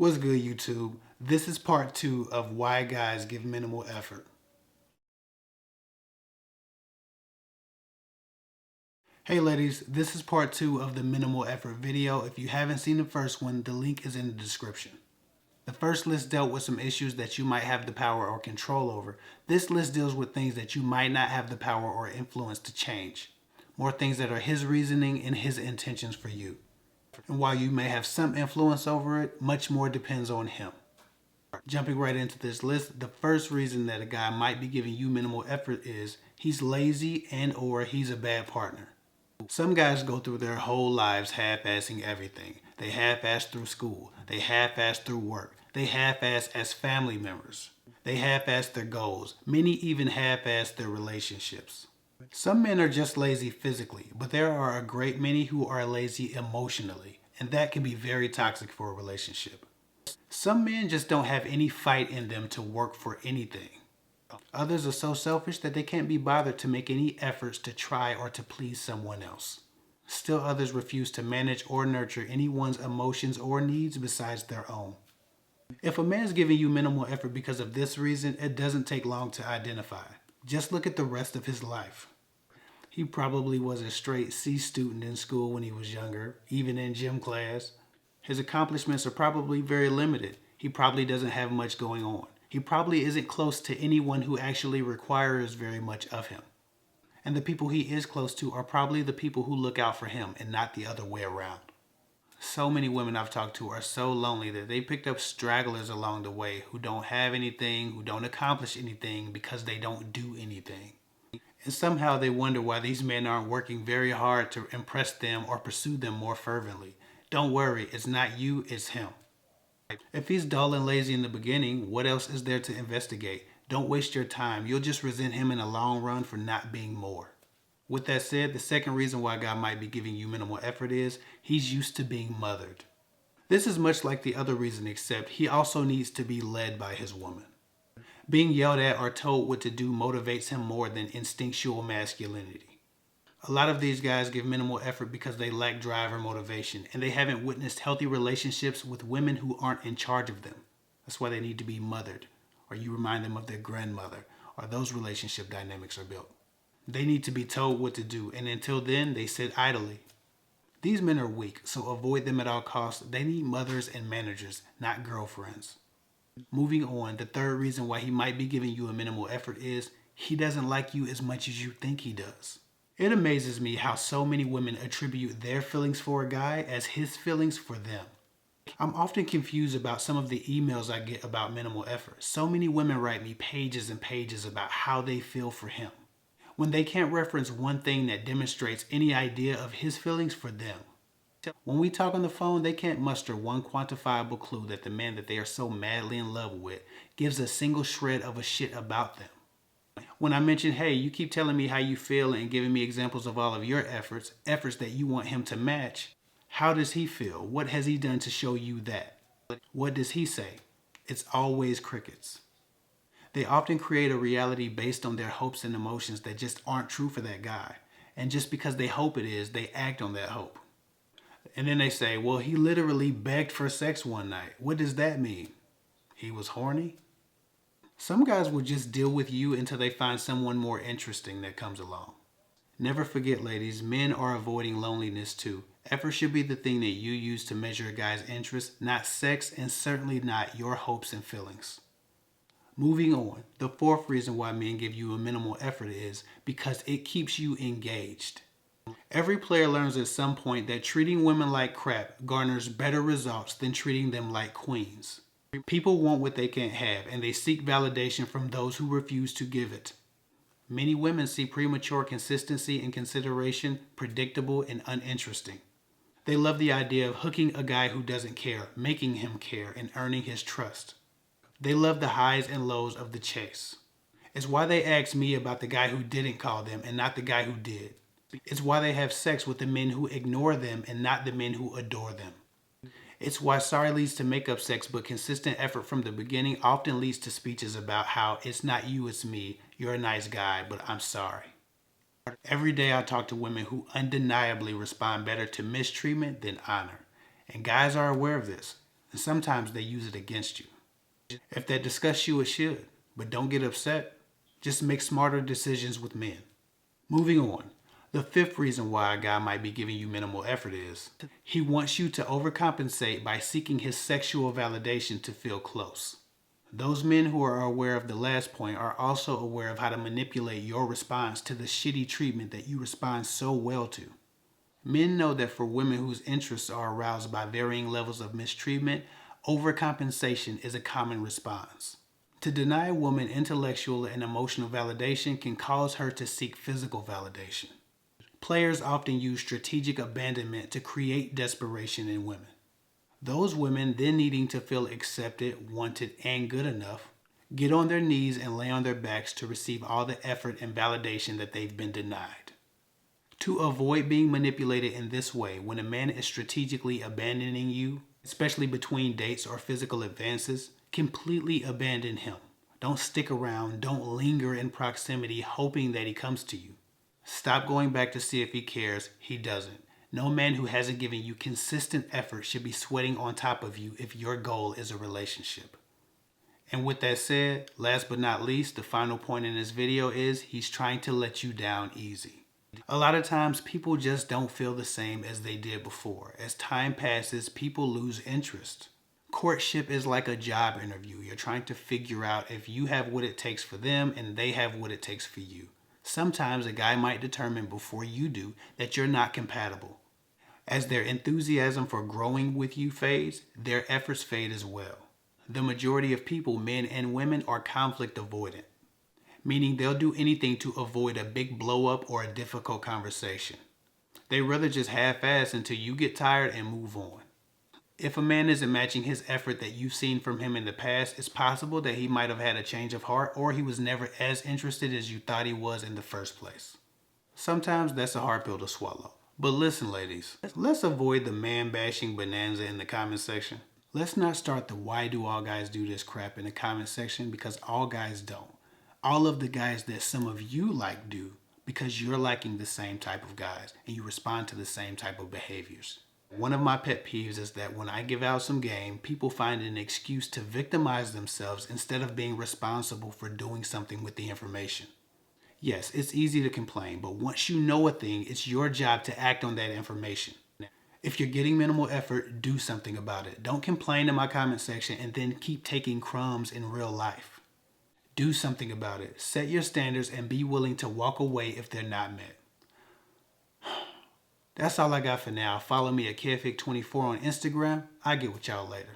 What's good, YouTube? This is part 2 of why guys give minimal effort. Hey ladies, this is part 2 of the minimal effort video. If you haven't seen the first one, the link is in the description. The first list dealt with some issues that you might have the power or control over. This list deals with things that you might not have the power or influence to change. More things that are his reasoning and his intentions for you. And while you may have some influence over it, much more depends on him. Jumping right into this list, the first reason that a guy might be giving you minimal effort is he's lazy and or he's a bad partner. Some guys go through their whole lives half-assing everything. They half-ass through school. They half-ass through work. They half-ass as family members. They half-ass their goals. Many even half-ass their relationships. Some men are just lazy physically, but there are a great many who are lazy emotionally, and that can be very toxic for a relationship. Some men just don't have any fight in them to work for anything. Others are so selfish that they can't be bothered to make any efforts to try or to please someone else. Still others refuse to manage or nurture anyone's emotions or needs besides their own. If a man's giving you minimal effort because of this reason, it doesn't take long to identify. Just look at the rest of his life. He probably was a straight C student in school when he was younger, even in gym class. His accomplishments are probably very limited. He probably doesn't have much going on. He probably isn't close to anyone who actually requires very much of him. And the people he is close to are probably the people who look out for him and not the other way around. So many women I've talked to are so lonely that they picked up stragglers along the way who don't have anything, who don't accomplish anything because they don't do anything. And somehow they wonder why these men aren't working very hard to impress them or pursue them more fervently. Don't worry, it's not you, it's him. If he's dull and lazy in the beginning, what else is there to investigate? Don't waste your time. You'll just resent him in the long run for not being more. With that said, the second reason why a guy might be giving you minimal effort is he's used to being mothered. This is much like the other reason, except he also needs to be led by his woman. Being yelled at or told what to do motivates him more than instinctual masculinity. A lot of these guys give minimal effort because they lack drive or motivation, and they haven't witnessed healthy relationships with women who aren't in charge of them. That's why they need to be mothered, or you remind them of their grandmother, or those relationship dynamics are built. They need to be told what to do, and until then, they sit idly. These men are weak, so avoid them at all costs. They need mothers and managers, not girlfriends. Moving on, the third reason why he might be giving you a minimal effort is he doesn't like you as much as you think he does. It amazes me how so many women attribute their feelings for a guy as his feelings for them. I'm often confused about some of the emails I get about minimal effort. So many women write me pages and pages about how they feel for him, when they can't reference one thing that demonstrates any idea of his feelings for them. When we talk on the phone, they can't muster one quantifiable clue that the man that they are so madly in love with gives a single shred of a shit about them. When I mention, hey, you keep telling me how you feel and giving me examples of all of your efforts that you want him to match, how does he feel? What has he done to show you that? What does he say? It's always crickets. They often create a reality based on their hopes and emotions that just aren't true for that guy. And just because they hope it is, they act on that hope. And then they say, well, he literally begged for sex one night. What does that mean? He was horny? Some guys will just deal with you until they find someone more interesting that comes along. Never forget, ladies, men are avoiding loneliness too. Effort should be the thing that you use to measure a guy's interest, not sex, and certainly not your hopes and feelings. Moving on, the fourth reason why men give you a minimal effort is because it keeps you engaged. Every player learns at some point that treating women like crap garners better results than treating them like queens. People want what they can't have, and they seek validation from those who refuse to give it. Many women see premature consistency and consideration predictable and uninteresting. They love the idea of hooking a guy who doesn't care, making him care, and earning his trust. They love the highs and lows of the chase. It's why they ask me about the guy who didn't call them and not the guy who did. It's why they have sex with the men who ignore them and not the men who adore them. It's why sorry leads to makeup sex, but consistent effort from the beginning often leads to speeches about how it's not you, it's me. You're a nice guy, but I'm sorry. Every day I talk to women who undeniably respond better to mistreatment than honor. And guys are aware of this. and sometimes they use it against you. If that disgusts you, it should, but don't get upset. Just make smarter decisions with men. Moving on. The fifth reason why a guy might be giving you minimal effort is he wants you to overcompensate by seeking his sexual validation to feel close. Those men who are aware of the last point are also aware of how to manipulate your response to the shitty treatment that you respond so well to. Men know that for women whose interests are aroused by varying levels of mistreatment, overcompensation is a common response. To deny a woman intellectual and emotional validation can cause her to seek physical validation. Players often use strategic abandonment to create desperation in women. Those women, then needing to feel accepted, wanted, and good enough, get on their knees and lay on their backs to receive all the effort and validation that they've been denied. To avoid being manipulated in this way, when a man is strategically abandoning you, especially between dates or physical advances, completely abandon him. Don't stick around, don't linger in proximity hoping that he comes to you. Stop going back to see if he cares, he doesn't. No man who hasn't given you consistent effort should be sweating on top of you if your goal is a relationship. And with that said, last but not least, the final point in this video is he's trying to let you down easy. A lot of times people just don't feel the same as they did before. As time passes, people lose interest. Courtship is like a job interview. You're trying to figure out if you have what it takes for them and they have what it takes for you. Sometimes a guy might determine before you do that you're not compatible. As their enthusiasm for growing with you fades, their efforts fade as well. The majority of people, men and women, are conflict avoidant, meaning they'll do anything to avoid a big blow up or a difficult conversation. They rather just half-ass until you get tired and move on. If a man isn't matching his effort that you've seen from him in the past, it's possible that he might have had a change of heart or he was never as interested as you thought he was in the first place. Sometimes that's a hard pill to swallow. But listen, ladies, let's avoid the man-bashing bonanza in the comment section. Let's not start the why do all guys do this crap in the comment section, because all guys don't. All of the guys that some of you like do, because you're liking the same type of guys and you respond to the same type of behaviors. One of my pet peeves is that when I give out some game, people find an excuse to victimize themselves instead of being responsible for doing something with the information. Yes, it's easy to complain, but once you know a thing, it's your job to act on that information. If you're getting minimal effort, do something about it. Don't complain in my comment section and then keep taking crumbs in real life. Do something about it. Set your standards and be willing to walk away if they're not met. That's all I got for now. Follow me at KidFick24 on Instagram. I'll get with y'all later.